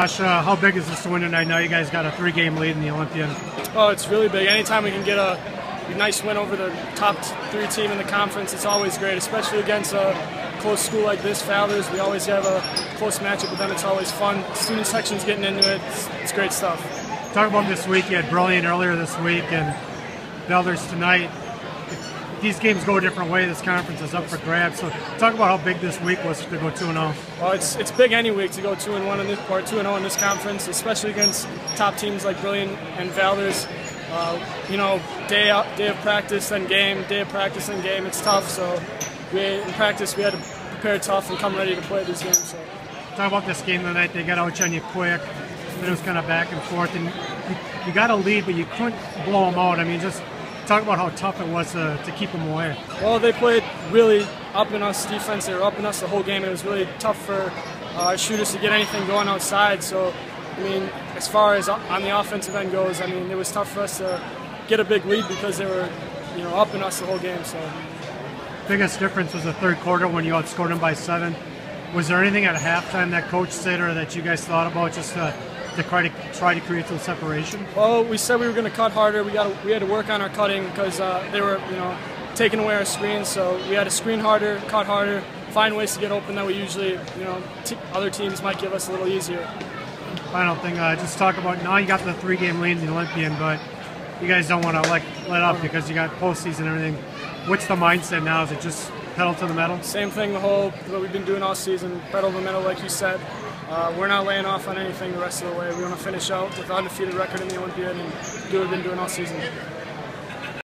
Josh, how big is this to win tonight? Now you guys got a 3-game lead in the Olympian. Oh, it's really big. Anytime we can get a nice win over the top 3 team in the conference, it's always great, especially against a close school like this, Valders. We always have a close matchup with them. It's always fun. Student section's getting into it. It's great stuff. Talk about this week. You had Brilliant earlier this week and Valders tonight. If these games go a different way, this conference is up for grabs. So talk about how big this week was to go 2-0. Well, it's big any week to go 2-1 or 2-0 in this conference, especially against top teams like Brilliant and Valders. Day of practice, then game, day of practice, then game. It's tough. So in practice we had to prepare tough and come ready to play these games. So. Talk about this game tonight. They got out on you quick. It was kind of back and forth, and you got a lead, but you couldn't blow them out. I mean, just talk about how tough it was to keep them away. Well, they played really up in us defense. They were up in us the whole game. It was really tough for our shooters to get anything going outside. So, I mean, as far as on the offensive end goes, I mean, it was tough for us to get a big lead because they were, up in us the whole game. So, biggest difference was the third quarter when you outscored them by 7. Was there anything at halftime that coach said or that you guys thought about just to try to create some separation? Well, we said we were going to cut harder. We had to work on our cutting because they were, taking away our screens. So we had to screen harder, cut harder, find ways to get open that we usually, other teams might give us a little easier. Final thing, just talk about now you got the 3-game lead in the Olympian, but you guys don't want to let up because you got postseason and everything. What's the mindset now? Is it just pedal to the metal? Same thing, what we've been doing all season, pedal to the metal, like you said. We're not laying off on anything the rest of the way. We want to finish out with an undefeated record in the Olympiad and do what we've been doing all season.